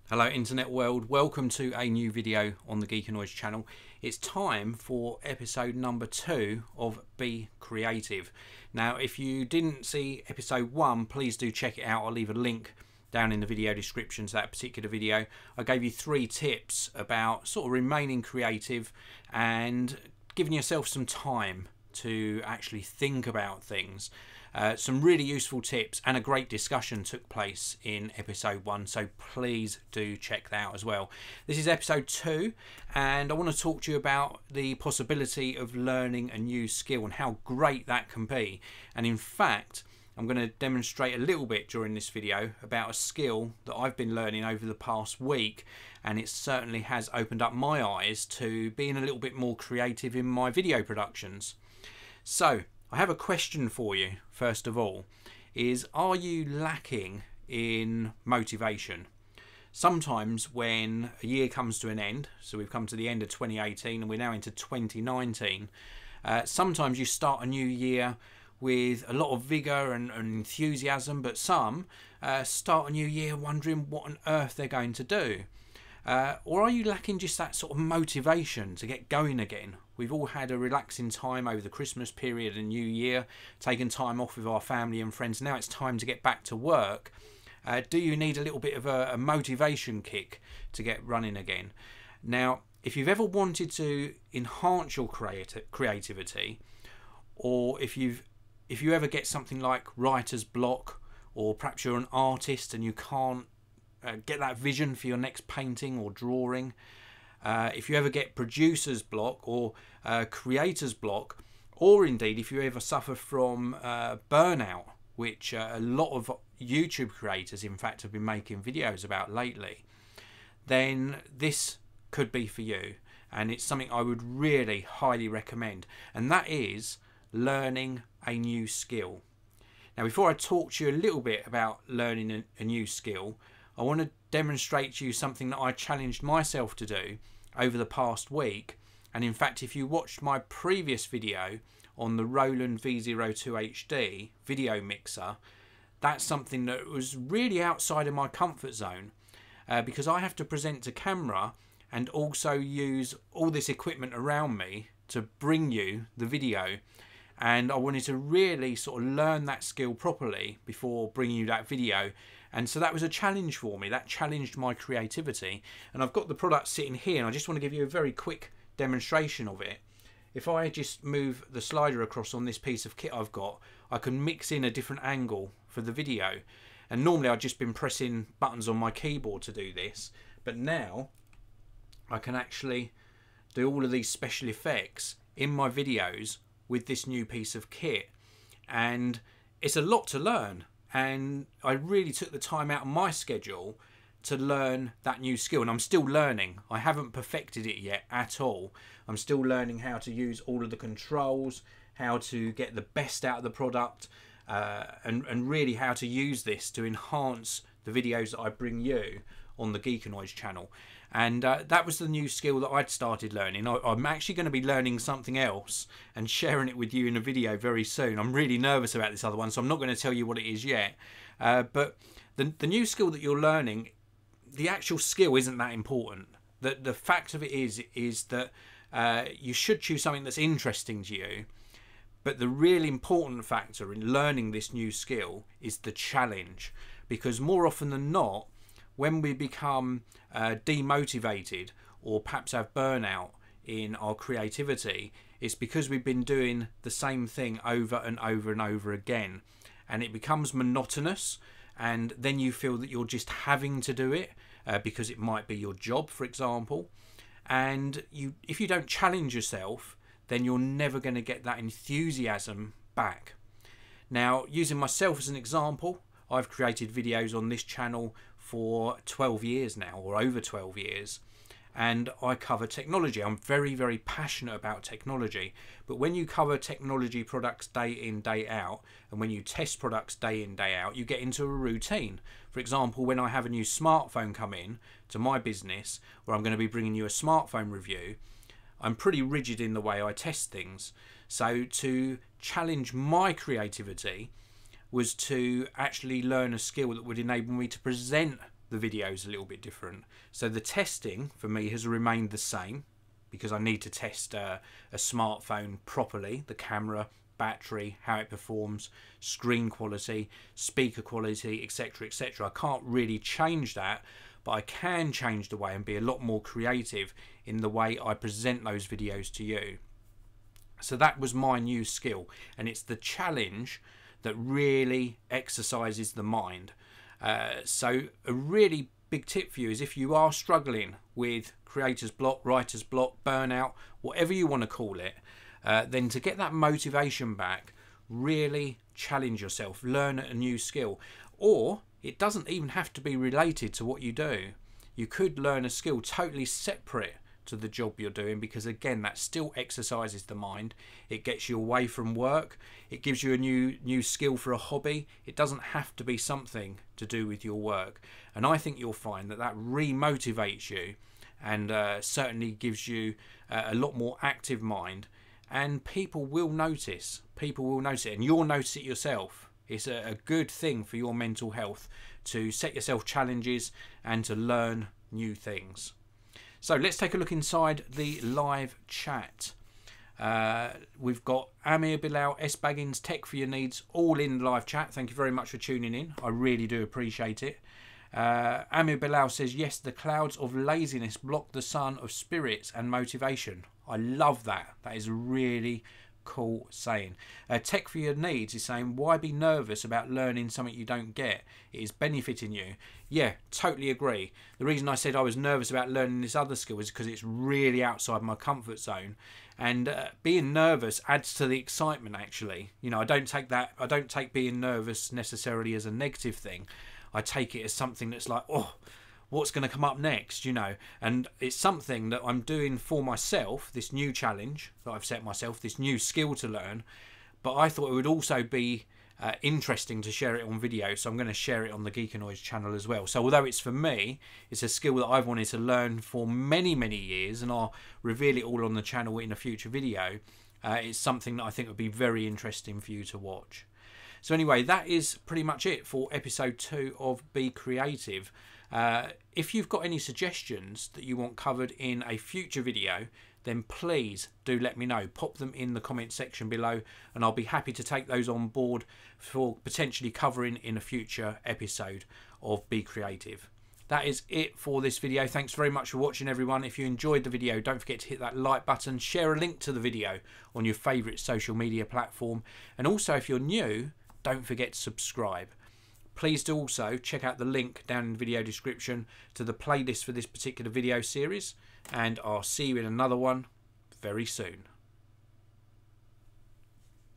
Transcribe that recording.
Hello internet world, welcome to a new video on the Geekanoids channel. It's time for episode number 2 of Be Creative. Now if you didn't see episode 1, please do check it out. I'll leave a link down in the video description to that particular video. I gave you 3 tips about sort of remaining creative and giving yourself some time to actually think about things. Some really useful tips and a great discussion took place in episode 1, so please do check that out as well. This is episode 2 and I want to talk to you about the possibility of learning a new skill and how great that can be. And in fact, I'm going to demonstrate a little bit during this video about a skill that I've been learning over the past week, and it certainly has opened up my eyes to being a little bit more creative in my video productions. So I have a question for you, first of all, are you lacking in motivation? Sometimes when a year comes to an end, so we've come to the end of 2018 and we're now into 2019, sometimes you start a new year with a lot of vigour and enthusiasm, but some start a new year wondering what on earth they're going to do. Or are you lacking just that sort of motivation to get going again? We've all had a relaxing time over the Christmas period and New Year, taken time off with our family and friends. Now it's time to get back to work. Do you need a little bit of a motivation kick to get running again? Now, if you've ever wanted to enhance your creativity, or if you ever get something like writer's block, or perhaps you're an artist and you can't get that vision for your next painting or drawing, if you ever get producer's block or creator's block, or indeed if you ever suffer from burnout, which a lot of YouTube creators in fact have been making videos about lately, then this could be for you, and it's something I would really highly recommend, and that is learning a new skill. Now before I talk to you a little bit about learning a new skill, I want to demonstrate to you something that I challenged myself to do over the past week. And in fact, if you watched my previous video on the Roland V02HD video mixer, that's something that was really outside of my comfort zone, because I have to present to camera and also use all this equipment around me to bring you the video. And I wanted to really sort of learn that skill properly before bringing you that video. And so that was a challenge for me. That challenged my creativity. And I've got the product sitting here and I just want to give you a very quick demonstration of it. If I just move the slider across on this piece of kit I've got, I can mix in a different angle for the video. And normally I've just been pressing buttons on my keyboard to do this. But now I can actually do all of these special effects in my videos with this new piece of kit, and it's a lot to learn, and I really took the time out of my schedule to learn that new skill, and I'm still learning. I haven't perfected it yet at all. I'm still learning how to use all of the controls, how to get the best out of the product, and really how to use this to enhance the videos that I bring you on the Geekanoids channel. And that was the new skill that I'd started learning. I'm actually going to be learning something else and sharing it with you in a video very soon. I'm really nervous about this other one, so I'm not going to tell you what it is yet. But the new skill that you're learning, the actual skill isn't that important. The fact of it is that you should choose something that's interesting to you. But the really important factor in learning this new skill is the challenge. Because more often than not, when we become demotivated or perhaps have burnout in our creativity, it's because we've been doing the same thing over and over and over again, and it becomes monotonous, and then you feel that you're just having to do it because it might be your job, for example. And if you don't challenge yourself, then you're never going to get that enthusiasm back. Now, using myself as an example, I've created videos on this channel for 12 years now, or over 12 years, and I cover technology. I'm very, very passionate about technology, but when you cover technology products day in, day out, and when you test products day in, day out, you get into a routine. For example, when I have a new smartphone come in to my business, where I'm going to be bringing you a smartphone review, I'm pretty rigid in the way I test things. So to challenge my creativity was to actually learn a skill that would enable me to present the videos a little bit different. So the testing for me has remained the same, because I need to test a smartphone properly, the camera, battery, how it performs, screen quality, speaker quality, etc, etc. I can't really change that, but I can change the way and be a lot more creative in the way I present those videos to you. So that was my new skill, and it's the challenge that really exercises the mind. So a really big tip for you is, if you are struggling with creator's block, writer's block, burnout, whatever you want to call it, then to get that motivation back, really challenge yourself, learn a new skill. Or it doesn't even have to be related to what you do. You could learn a skill totally separate to the job you're doing, because again, that still exercises the mind. It gets you away from work. It gives you a new skill for a hobby. It doesn't have to be something to do with your work. And I think you'll find that re-motivates you, and certainly gives you a lot more active mind, and people will notice. People will notice it, and you'll notice it yourself. It's a good thing for your mental health to set yourself challenges and to learn new things. So let's take a look inside the live chat. We've got Amir, Bilal, S Baggins, Tech for Your Needs, all in live chat. Thank you very much for tuning in. I really do appreciate it. Amir Bilal says, yes, the clouds of laziness block the sun of spirits and motivation. I love that. That is a really cool saying. Tech for Your Needs is saying, why be nervous about learning something you don't get? It is benefiting you. Yeah, totally agree. The reason I said I was nervous about learning this other skill is because it's really outside my comfort zone, and being nervous adds to the excitement. Actually, you know, I don't take being nervous necessarily as a negative thing. I take it as something that's like, oh, what's going to come up next, you know? And it's something that I'm doing for myself, this new challenge that I've set myself, this new skill to learn. But I thought it would also be interesting to share it on video, so I'm going to share it on the Geekanoids channel as well. So although it's for me, it's a skill that I've wanted to learn for many years, and I'll reveal it all on the channel in a future video. It's something that I think would be very interesting for you to watch. So anyway, that is pretty much it for episode 2 of Be Creative. If you've got any suggestions that you want covered in a future video, then please do let me know. Pop them in the comment section below, and I'll be happy to take those on board for potentially covering in a future episode of Be Creative. That is it for this video. Thanks very much for watching, everyone. If you enjoyed the video, don't forget to hit that like button, share a link to the video on your favourite social media platform, and also if you're new, don't forget to subscribe. Please do also check out the link down in the video description to the playlist for this particular video series, and I'll see you in another one very soon.